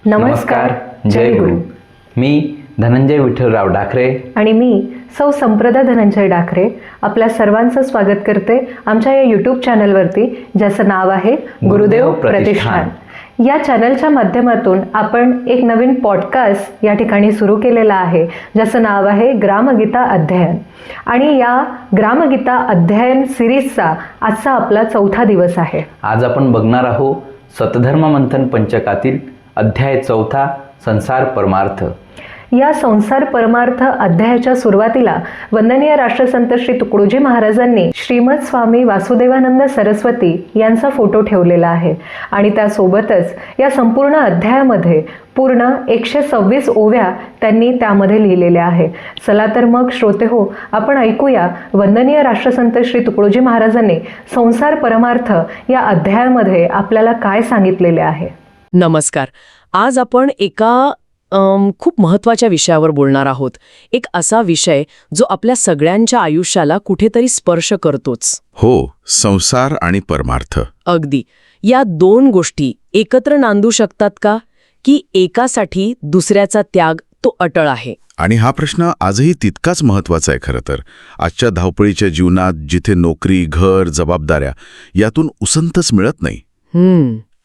नमस्कार, जय गुरु. मी धनंजय विठ्ठलराव डाकरे आणि मी सौ संप्रदा धनंजय डाकरे आपल्या सर्वांचं स्वागत करते आमच्या या यूट्यूब चॅनलवरती, ज्याचं नाव आहे गुरुदेव प्रतिष्ठान. या चॅनलच्या माध्यमातून आपण एक नवीन पॉडकास्ट या ठिकाणी सुरू केलेला आहे, ज्याचं नाव आहे ग्रामगीता अध्ययन. आणि या ग्रामगीता अध्ययन सिरीजचा आजचा आपला 4था दिवस आहे. आज आपण बघणार आहोत स्वतधर्म मंथन पंचकातील अध्याय 4 संसार परमार्थ. या संसार परमार्थ अध्यायाच्या सुरुवातीला वंदनीय राष्ट्रसंत श्री तुकडोजी महाराजांनी श्रीमद स्वामी वासुदेवानंद सरस्वती यांचा फोटो ठेवलेला आहे. आणि त्यासोबतच या संपूर्ण अध्यायामध्ये पूर्ण 126 ओव्या त्यांनी त्यामध्ये लिहिलेल्या आहे. चला तर मग श्रोते हो, आपण ऐकूया वंदनीय राष्ट्रसंत श्री तुकडोजी महाराजांनी संसार परमार्थ या अध्यायामध्ये आपल्याला काय सांगितलेले आहे. नमस्कार. आज आपण एका खूप महत्त्वाच्या विषयावर बोलणार आहोत. एक असा विषय जो आपल्या सगळ्यांच्या आयुष्याला कुठेतरी स्पर्श करतोच. हो, संसार आणि परमार्थ. अगदी. या दोन गोष्टी एकत्र नांदू शकतात का, की एकासाठी दुसऱ्याचा त्याग तो अटळ आहे? आणि हा प्रश्न आजही तितकाच महत्वाचा आहे खरं तर. आजच्या धावपळीच्या जीवनात जिथे नोकरी, घर, जबाबदाऱ्या यातून उसंतच मिळत नाही,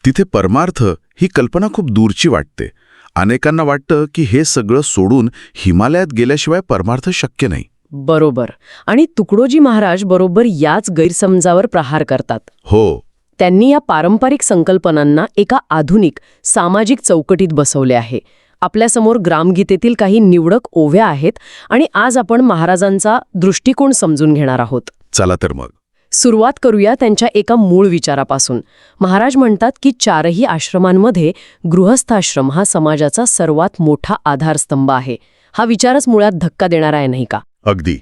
तिथे परमार्थ ही कल्पना खूप दूरची वाटते. अनेकांना वाटतं की हे सगळं सोडून हिमालयात गेल्याशिवाय परमार्थ शक्य नाही. बरोबर. आणि तुकडोजी महाराज बरोबर याच गैरसमजावर प्रहार करतात. हो, त्यांनी या पारंपरिक संकल्पनांना एका आधुनिक सामाजिक चौकटीत बसवले आहे. आपल्यासमोर ग्रामगीतेतील काही निवडक ओव्या आहेत आणि आज आपण महाराजांचा दृष्टिकोन समजून घेणार आहोत. चला तर मग सुरुवात करूया त्यांच्या एका मूळ विचारापासून. महाराज म्हणतात की 4ही आश्रमांमध्ये गृहस्थाश्रम हा समाजाचा सर्वात मोठा आधारस्तंभ आहे. हा विचारच मुळात धक्का देणारा आहे, नाही का? अगदी.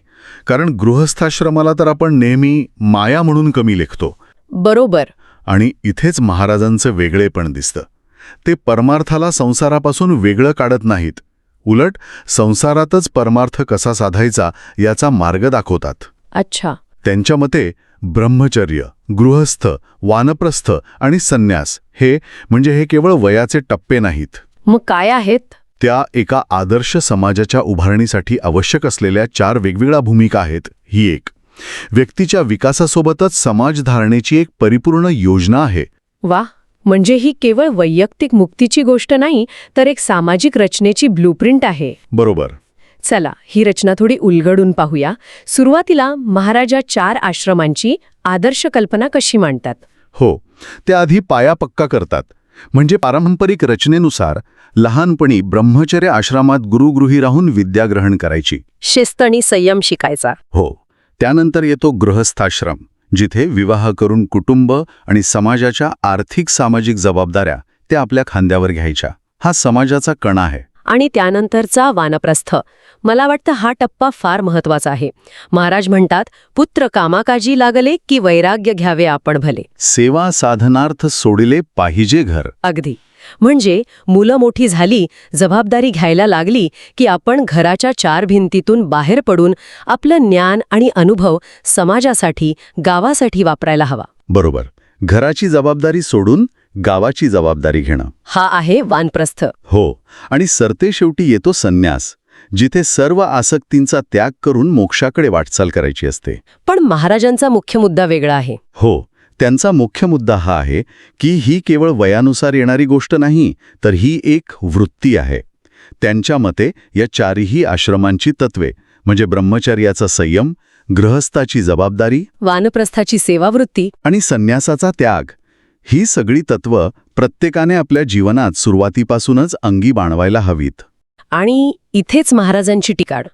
कारण गृहस्थाश्रमाला तर आपण नेहमी माया म्हणून कमी लेखतो. बरोबर. आणि इथेच महाराजांचं वेगळेपण दिसतं. ते परमार्थाला संसारापासून वेगळं काढत नाहीत, उलट संसारातच परमार्थ कसा साधायचा याचा मार्ग दाखवतात. अच्छा. त्यांच्या मते ब्रह्मचर्य, गृहस्थ, वानप्रस्थ आणि संन्यास हे केवळ वयाचे टप्पे नाहीत. मग काय आहेत? त्या एका आदर्श समाजाच्या उभारणीसाठी आवश्यक असलेल्या 4 वेगवेगळ्या भूमिका आहेत. ही एक व्यक्तीच्या विकासासोबतच समाजधारणेची एक परिपूर्ण योजना आहे. वा. म्हणजे ही केवळ वैयक्तिक मुक्तीची गोष्ट नाही, तर एक सामाजिक रचनेची ब्लूप्रिंट आहे. बरोबर. चला, ही रचना थोडी उलगडून पाहूया. सुरुवातीला महाराजा 4 आश्रमांची आदर्श कल्पना कशी मांडतात? हो, ते आधी पाया पक्का करतात. म्हणजे पारंपरिक रचनेनुसार लहानपणी ब्रह्मचर्य आश्रमात गुरुगृही राहून विद्या ग्रहण करायची, शिस्त आणि संयम शिकायचा. हो. त्यानंतर येतो गृहस्थाश्रम, जिथे विवाह करून कुटुंब आणि समाजाच्या आर्थिक सामाजिक जबाबदाऱ्या त्या आपल्या खांद्यावर घ्यायच्या. हा समाजाचा कणा आहे. आणि त्यानंतरचा वानप्रस्थ. मला वाटतं हा टप्पा फार महत्वाचा आहे. महाराज म्हणतात, पुत्र कामाकाजी लागले की वैराग्य घ्यावे आपण भले. सेवा साधनार्थ सोडिले पाहिजे घर. अगदी. म्हणजे मुलं मोठी झाली, जबाबदारी घ्यायला लागली की आपण घराच्या 4 भिंतीतून बाहेर पडून आपलं ज्ञान आणि अनुभव समाजासाठी, गावासाठी वापरायला हवा. बरोबर. घराची जबाबदारी सोडून गावाची जबाबदारी घेणं, हा आहे वानप्रस्थ. हो. आणि सरतेशेवटी येतो संन्यास, जिथे सर्व आसक्तींचा त्याग करून मोक्षाकडे वाटचाल करायची असते. पण महाराजांचा मुख्य मुद्दा वेगळा आहे. हो, त्यांचा मुख्य मुद्दा हा आहे की ही केवळ वयानुसार येणारी गोष्ट नाही, तर ही एक वृत्ती आहे. त्यांच्या मते या 4ही आश्रमांची तत्वे म्हणजे ब्रह्मचर्याचा संयम, गृहस्थाची जबाबदारी, वानप्रस्थाची सेवावृत्ती आणि संन्यासाचा त्याग, ही सगळी तत्व प्रत्येकाने आपल्या जीवनात सुरुवातीपासूनच अंगी बाणवायला हवीत. आणि इथेच महाराजांची टीकाड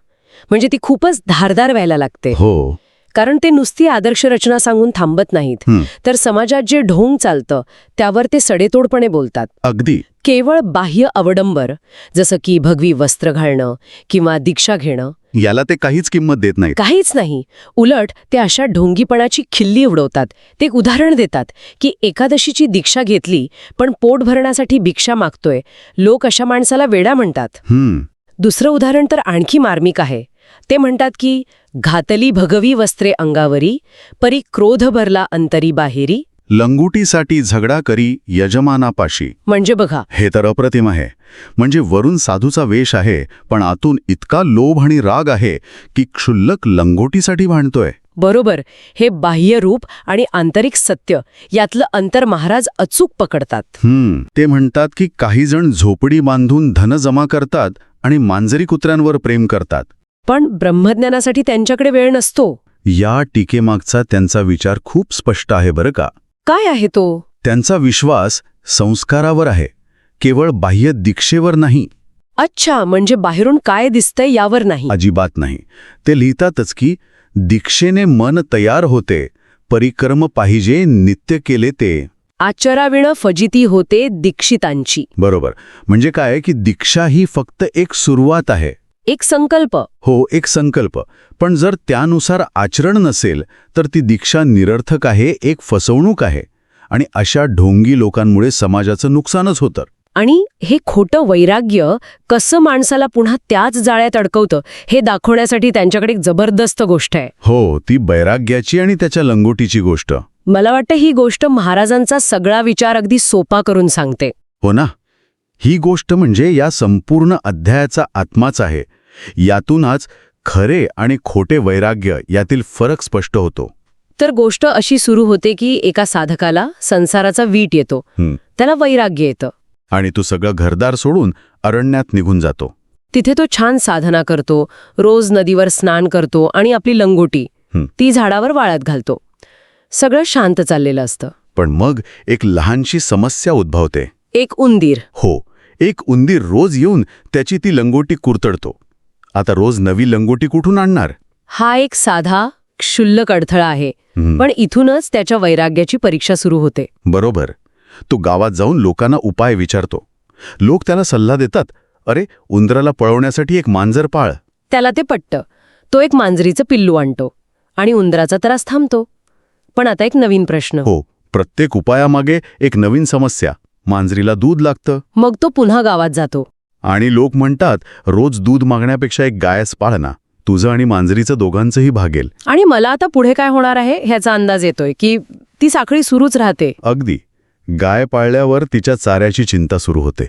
म्हणजे ती खूपच धारदार व्हायला लागते. हो. कारण ते नुसती आदर्श रचना सांगून थांबत नाहीत, तर समाजात जे ढोंग चालतं त्यावर ते सडेतोडपणे बोलतात. अगदी. केवळ बाह्य अवडंबर, जसं की भगवी वस्त्र घालणं किंवा दीक्षा घेणं, याला ते काहीच किंमत देत नाहीत. काहीच नाही. उलट ते अशा ढोंगीपणाची खिल्ली उडवतात. ते एक उदाहरण देतात की एकादशीची दीक्षा घेतली पण पोट भरण्यासाठी भिक्षा मागतोय, लोक अशा माणसाला वेडा म्हणतात. दुसरं उदाहरण तर आणखी मार्मिक आहे. ते म्हणतात की घातली भगवी वस्त्रे अंगावरी, परी क्रोध भरला अंतरी बाहेरी. लंगोटीसाठी झगडा करी यजमानापाशी. म्हणजे बघा, हे तर अप्रतिम आहे. म्हणजे वरून साधूचा वेश आहे, पण आतून इतका लोभ आणि राग आहे की क्षुल्लक लंगोटीसाठी भांडतोय. बरोबर. हे बाह्य रूप आणि आंतरिक सत्य यातलं अंतर महाराज अचूक पकडतात. ते म्हणतात की काही जण झोपडी बांधून धन जमा करतात आणि मांजरी कुत्र्यांवर प्रेम करतात. पण ब्रह्मज्ञानासाठी त्यांच्याकडे वेळ नसतो. या टीकेमागचा त्यांचा विचार खूप स्पष्ट आहे बरं का. काय आहे तो? त्यांचा विश्वास संस्कारावर आहे, केवळ बाह्य दीक्षेवर नाही. अच्छा, म्हणजे बाहेरून काय दिसतंय यावर नाही. अजिबात नाही. ते लिहितातच की दीक्षेने मन तयार होते, परिक्रम पाहिजे नित्य केले ते. आचराविण फजिती होते दीक्षितांची. बरोबर. म्हणजे काय की दीक्षा ही फक्त एक सुरुवात आहे. एक संकल्प. हो, एक संकल्प. पण जर त्यानुसार आचरण नसेल तर ती दीक्षा निरर्थक आहे, एक फसवणूक आहे. आणि अशा ढोंगी लोकांमुळे समाजाचं नुकसानच होतं. आणि हे खोटं वैराग्य कसं माणसाला पुन्हा त्याच जाळ्यात अडकवतं हे दाखवण्यासाठी त्यांच्याकडे एक जबरदस्त गोष्ट आहे. हो, ती बैराग्याची आणि त्याच्या लंगोटीची गोष्ट. मला वाटतं ही गोष्ट महाराजांचा सगळा विचार अगदी सोपा करून सांगते. हो ना. ही गोष्ट म्हणजे या संपूर्ण अध्यायाचा आत्माच आहे. यातूनच खरे आणि खोटे वैराग्य यातील फरक स्पष्ट होतो. तर गोष्ट अशी सुरू होते की एका साधकाला संसाराचा वीट येतो. त्याला वैराग्य येतं. आणि तो सगळं घरदार सोडून अरण्यात निघून जातो. तिथे तो छान साधना करतो, रोज नदीवर स्नान करतो आणि आपली लंगोटी ती झाडावर वाळत घालतो. सगळं शांत चाललेलं असतं. पण मग एक लहानशी समस्या उद्भवते. एक उंदीर. हो, एक उंदीर रोज येऊन त्याची ती लंगोटी कुरतडतो. आता रोज नवी लंगोटी कुठून आणणार? हा एक साधा क्षुल्लक अडथळा आहे. पण इथूनच त्याच्या वैराग्याची परीक्षा सुरू होते. बरोबर. तो गावात जाऊन लोकांना उपाय विचारतो. लोक त्याला सल्ला देतात, अरे उंदराला पळवण्यासाठी एक मांजर पाळ. त्याला ते पटतं. तो एक मांजरीचं पिल्लू आणतो आणि उंदराचा त्रास थांबतो. पण आता एक नवीन प्रश्न. हो, प्रत्येक उपायामागे एक नवीन समस्या. मांजरीला दूध लागतं. मग तो पुन्हा गावात जातो. आणि लोक म्हणतात, रोज दूध मागण्यापेक्षा एक गायच पाळ ना, तुझं आणि मांजरीचं दोघांचंही भागेल. आणि मला आता पुढे काय होणार आहे ह्याचा अंदाज येतोय की ती साखळी सुरूच राहते. अगदी. गाय पाळल्यावर तिच्या चाऱ्याची चिंता सुरू होते.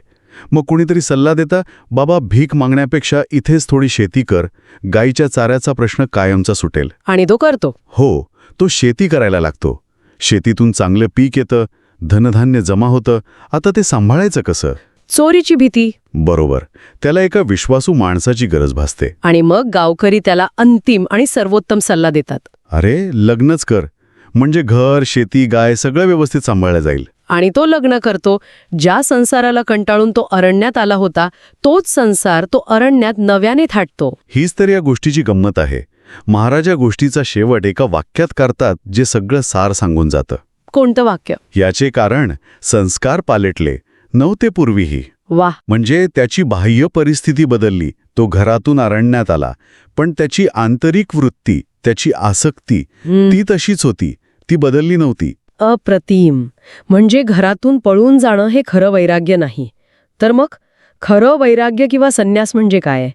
मग कुणीतरी सल्ला देता, बाबा भीक मागण्यापेक्षा इथेच थोडी शेती कर, गायीच्या चाऱ्याचा प्रश्न कायमचा सुटेल. आणि तो करतो. हो, तो शेती करायला लागतो. शेतीतून चांगलं पीक येतं, धनधान्य जमा होतं. आता ते सांभाळायचं कसं? चोरीची भीती. बरोबर. त्याला एका विश्वासू माणसाची गरज भासते. आणि मग गावकरी त्याला अंतिम आणि सर्वोत्तम सल्ला देतात. अरे लग्नच कर, म्हणजे घर, शेती, गाय सगळं व्यवस्थित सांभाळलं जाईल. आणि तो लग्न करतो. ज्या संसाराला कंटाळून तो अरण्यात आला होता तोच संसार तो अरण्यात नव्याने थाटतो. हीच तर या गोष्टीची गंमत आहे. महाराज या गोष्टीचा शेवट एका वाक्यात करतात जे सगळं सार सांगून जातं. कोणतं वाक्य? याचे कारण संस्कार पालटले नव्हते पूर्वीही. वाह. म्हणजे त्याची बाह्य परिस्थिती बदलली, तो घरातून अरण्यात आला, पण त्याची आंतरिक वृत्ती, त्याची आसक्ती ती तशीच होती, ती बदलली नव्हती. अप्रतिम. म्हणजे घरातून पळून जाणं हे खरं वैराग्य नाही. तर मग खरं वैराग्य किंवा संन्यास म्हणजे काय?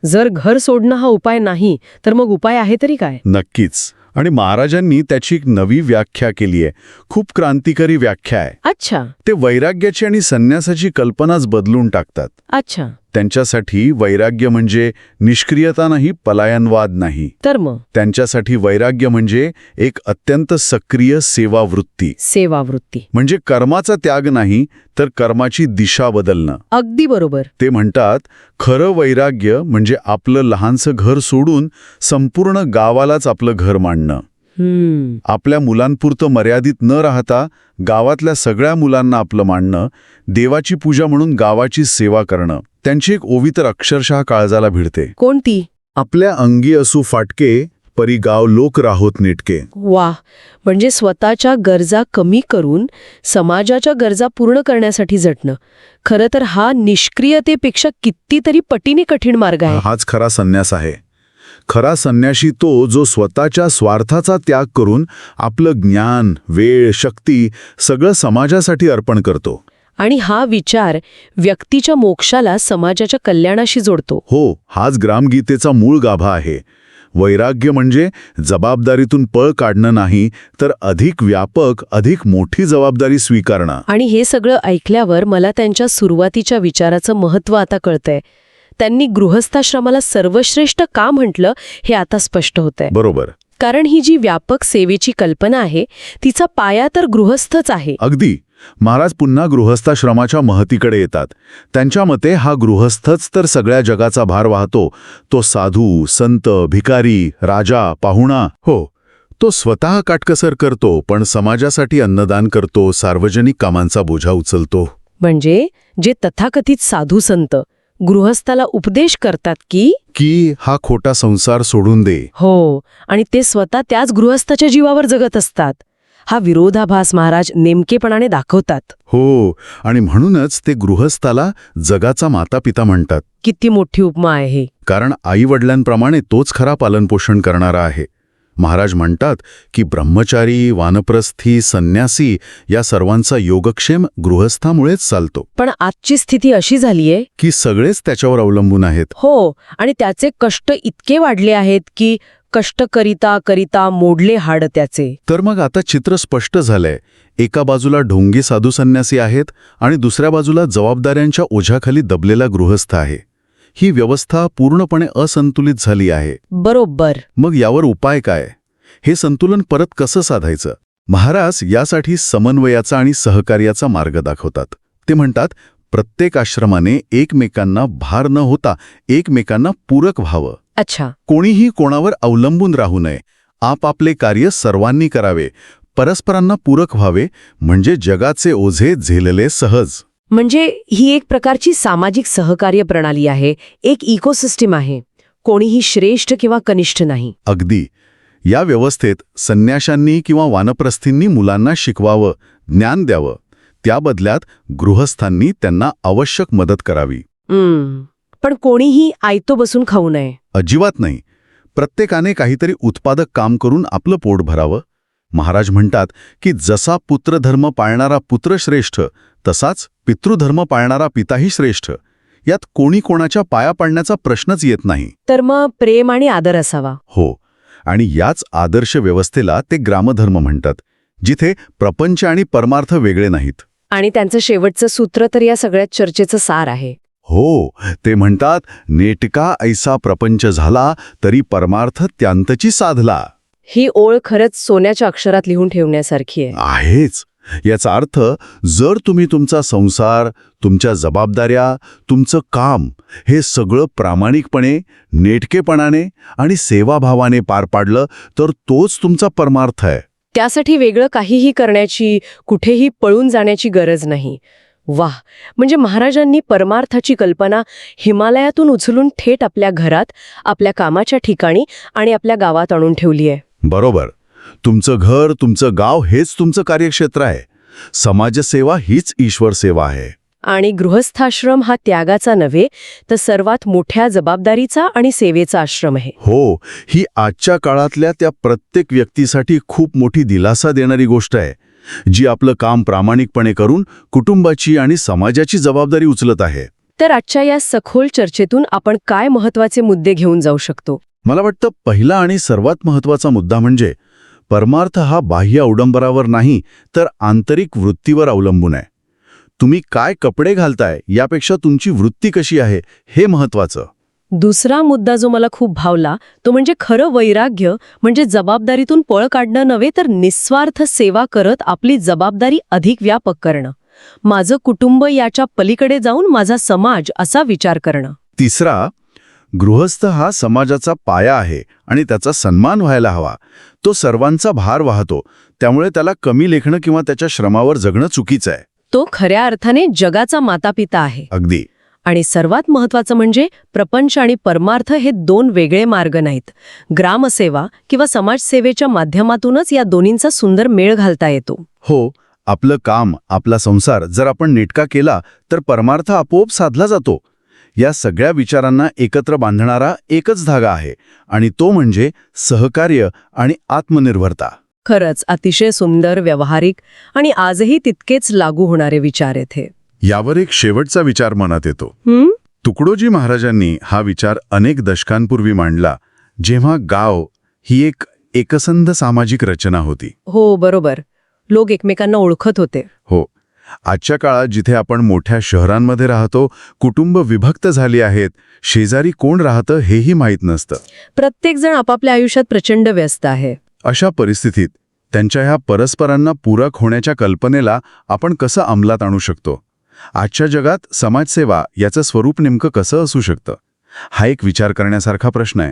जर घर सोडणं हा उपाय नाही तर मग उपाय आहे तरी काय? नक्कीच. आणि महाराजांनी त्याची एक नवी व्याख्या केली आहे. खूप क्रांतिकारी व्याख्या आहे. अच्छा. ते वैराग्याची आणि संन्यासाची कल्पनाच बदलून टाकतात. अच्छा. त्यांच्यासाठी वैराग्य म्हणजे निष्क्रियता नाही, पलायनवाद नाही. तर मग त्यांच्यासाठी वैराग्य म्हणजे एक अत्यंत सक्रिय सेवावृत्ती. सेवावृत्ती म्हणजे कर्माचा त्याग नाही, तर कर्माची दिशा बदलणं. अगदी बरोबर. ते म्हणतात, खरं वैराग्य म्हणजे आपलं लहानसं घर सोडून संपूर्ण गावालाच आपलं घर मानणं. आपल्या मुलांपुरतं मर्यादित न राहता गावातल्या सगळ्या मुलांना आपलं मानणं, देवाची पूजा म्हणून गावाची सेवा करणं. त्यांची एक ओवी तर अक्षरशः काळजाला भिडते. कोणती? आपल्या अंगी असू फाटके, परी गाव लोक राहोत नेटके. वाह. म्हणजे स्वतःच्या गरजा कमी करून समाजाच्या गरजा पूर्ण करण्यासाठी झटणं. खरं तर हा निष्क्रियतेपेक्षा कितीतरी पटीने कठीण मार्ग आहे. हाच खरा संन्यास आहे. खरा संन्याशी तो जो स्वतःच्या स्वार्थाचा त्याग करून आपलं ज्ञान, वेळ, शक्ती सगळं समाजासाठी अर्पण करतो. आणि हा विचार व्यक्तीच्या मोक्षाला समाजाच्या कल्याणाशी जोडतो. हो, हाच ग्रामगीतेचा मूळ गाभा आहे. वैराग्य म्हणजे जबाबदारीतून पळ काढणं नाही, तर अधिक व्यापक, अधिक मोठी जबाबदारी स्वीकारणं. आणि हे सगळं ऐकल्यावर मला त्यांच्या सुरुवातीच्या विचाराचं महत्त्व आता कळतंय. त्यांनी गृहस्थाश्रमाला सर्वश्रेष्ठ का म्हटलं हे आता स्पष्ट होतंय. बरोबर. कारण ही जी व्यापक सेवेची कल्पना आहे तिचा पाया तर गृहस्थच आहे. अगदी. महाराज पुन्हा गृहस्थाश्रमाच्या महतीकडे येतात. त्यांच्या मते हा गृहस्थच तर सगळ्या जगाचा भार वाहतो. तो साधू, संत, भिकारी, राजा, पाहुणा, हो, तो स्वतः काटकसर करतो, पण समाजासाठी अन्नदान करतो, सार्वजनिक कामांचा बोझा उचलतो. म्हणजे जे तथाकथित साधू संत गृहस्थाला उपदेश करतात की हा खोटा संसार सोडून दे. हो, आणि ते स्वतः त्याच गृहस्थाच्या जीवावर जगत असतात. हा विरोधाभास महाराज नेमकेपणाने दाखवतात. हो, आणि म्हणूनच ते गृहस्थाला जगाचा मातापिता म्हणतात. किती मोठी उपमा आहे ही. कारण आईवडिलांप्रमाणे तोच खरा पालनपोषण करणारा आहे. महाराज म्हणतात की ब्रह्मचारी, वानप्रस्थी, संन्यासी या सर्वांचा योगक्षेम गृहस्थामुळेच चालतो. पण आजची स्थिती अशी झालीये की सगळेच त्याच्यावर अवलंबून आहेत. हो, आणि त्याचे कष्ट इतके वाढले आहेत की कष्ट करिता करिता मोडले हाड त्याचे. तर मग आता चित्र स्पष्ट झालंय. एका बाजूला ढोंगी साधू संन्यासी आहेत आणि दुसऱ्या बाजूला जबाबदाऱ्यांच्या ओझ्याखाली दबलेला गृहस्थ आहे. ही व्यवस्था पूर्णपणे असंतुलित झाली आहे. बरोबर. मग यावर उपाय काय? हे संतुलन परत कसं साधायचं? महाराज यासाठी समन्वयाचा आणि सहकार्याचा मार्ग दाखवतात. ते म्हणतात, प्रत्येक आश्रमाने एकमेकांना भार न होता एकमेकांना पूरक व्हावं. अच्छा. कोणीही कोणावर अवलंबून राहू नये. आपापले कार्य सर्वांनी करावे, परस्परांना पूरक व्हावे, म्हणजे जगाचे ओझे झेलले सहज. म्हणजे ही एक प्रकारची सामाजिक सहकार्य प्रणाली आहे, एक इकोसिस्टीम आहे. कोणीही श्रेष्ठ किंवा कनिष्ठ नाही. अगदी. या व्यवस्थेत संन्याशांनी किंवा वानप्रस्थींनी मुलांना शिकवावं, ज्ञान द्यावं. त्या बदल्यात गृहस्थांनी त्यांना आवश्यक मदत करावी. पण कोणीही आयतो बसून खाऊ नये. अजिबात नाही. प्रत्येकाने काहीतरी उत्पादक काम करून आपलं पोट भरावं. महाराज म्हणतात की जसा पुत्रधर्म पाळणारा पुत्र श्रेष्ठ, तसाच पितृधर्म पाळणारा पिताही श्रेष्ठ. यात कोणी कोणाच्या पाया पडण्याचा प्रश्नच येत नाही. तर मग प्रेम आणि आदर असावा. हो, आणि याच आदर्श व्यवस्थेला ते ग्रामधर्म म्हणतात, जिथे प्रपंच आणि परमार्थ वेगळे नाहीत. आणि त्यांचं शेवटचं सूत्र तर या सगळ्या चर्चेचं सार आहे. हो, ते म्हणतात, नेटका ऐसा प्रपंच झाला तरी परमार्थ त्यांतची साधला. ही ओळ खरंच सोन्याच्या अक्षरात लिहून ठेवण्यासारखी आहे. आहेच. याचा अर्थ, जर तुम्ही तुमचा संसार, तुमच्या जबाबदाऱ्या, तुमचं काम हे सगळं प्रामाणिकपणे, नेटकेपणाने आणि सेवाभावाने पार पाडलं, तर तोच तुमचा परमार्थ आहे. त्यासाठी वेगळं काहीही करण्याची, कुठेही पळून जाण्याची गरज नाही. वाह, म्हणजे महाराजांनी परमार्थाची कल्पना हिमालयातून उचलून थेट आपल्या घरात, आपल्या कामाच्या ठिकाणी आणि आपल्या गावात आणून ठेवली आहे. बरोबर. तुमचं घर, तुमचं गाव हेच तुमचं कार्यक्षेत्र आहे. समाजसेवा हीच ईश्वर सेवा आहे. आणि गृहस्थाश्रम हा त्यागाचा नव्हे, तर सर्वात मोठ्या जबाबदारीचा आणि सेवेचा आश्रम आहे. हो, ही आजच्या काळातल्या त्या प्रत्येक व्यक्तीसाठी खूप मोठी दिलासा देणारी गोष्ट आहे, जी आपलं काम प्रामाणिकपणे करून कुटुंबाची आणि समाजाची जबाबदारी उचलत आहे. तर आजच्या या सखोल चर्चेतून आपण काय महत्त्वाचे मुद्दे घेऊन जाऊ शकतो? मला वाटतं पहिला आणि सर्वात महत्त्वाचा मुद्दा म्हणजे परमार्थ हा बाह्य अवडंबरावर नाही, तर आंतरिक वृत्तीवर अवलंबून आहे. तुम्ही काय कपडे घालताय यापेक्षा तुमची वृत्ती कशी आहे हे महत्त्वाचं. दुसरा मुद्दा जो मला खूप भावला तो म्हणजे खरं वैराग्य, म्हणजे जबाबदारीतून पळ काढणं नव्हे, तर निस्वार्थ सेवा करत आपली जबाबदारी अधिक व्यापक करणं. माझं कुटुंब याच्या पलीकडे जाऊन माझा समाज असा विचार करणं. तिसरा, गृहस्थ हा समाजाचा पाया आहे आणि त्याचा सन्मान व्हायला हवा. तो सर्वांचा भार वाहतो, त्यामुळे त्याला कमी लेखणं किंवा त्याच्या श्रमावर जगणं चुकीचं आहे. तो खऱ्या अर्थाने जगाचा मातापिता आहे. अगदी. आणि सर्वात महत्त्वाचं म्हणजे प्रपंच आणि परमार्थ हे दोन वेगळे मार्ग नाहीत. ग्रामसेवा किंवा समाजसेवेच्या माध्यमातूनच या दोन्हींचा सुंदर मेळ घालता येतो. हो, आपलं काम, आपला संसार जर आपण नेटका केला तर परमार्थ आपोआप साधला जातो. या सगळ्या विचारांना एकत्र बांधणारा एकच धागा आहे, आणि तो म्हणजे सहकार्य आणि आत्मनिर्भरता. खरंच अतिशय सुंदर, व्यावहारिक आणि आजही तितकेच लागू होणारे विचार येथे. यावर एक शेवटचा विचार मनात येतो. तुकडोजी महाराजांनी हा विचार अनेक दशकांपूर्वी मांडला, जेव्हा गाव ही एक एकसंध सामाजिक रचना होती. हो बरोबर. लोक एकमेकांना ओळखत होते. हो. आजच्या काळात जिथे आपण मोठ्या शहरांमध्ये राहतो, कुटुंब विभक्त झाली आहेत, शेजारी कोण राहतं हेही माहीत नसतं. प्रत्येकजण आपापल्या आयुष्यात प्रचंड व्यस्त आहे. अशा परिस्थितीत त्यांच्या ह्या परस्परांना पूरक होण्याच्या कल्पनेला आपण कसं अंमलात आणू शकतो? आजच्या जगात समाजसेवा याचं स्वरूप नेमकं कसं असू शकतं? हा एक विचार करण्यासारखा प्रश्न आहे.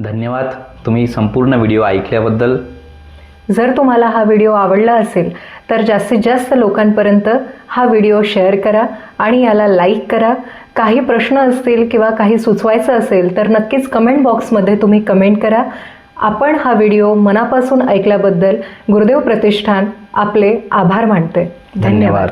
धन्यवाद तुम्ही संपूर्ण व्हिडिओ ऐकल्याबद्दल. जर तुम्हाला हा व्हिडिओ आवडला असेल तर जास्तीत जास्त लोकांपर्यंत हा व्हिडिओ शेअर करा आणि याला लाईक करा. काही प्रश्न असतील किंवा काही सुचवायचं असेल तर नक्कीच कमेंट बॉक्समध्ये तुम्ही कमेंट करा. आपण हा व्हिडिओ मनापासून ऐकल्याबद्दल गुरुदेव प्रतिष्ठान आपले आभार मानते. धन्यवाद.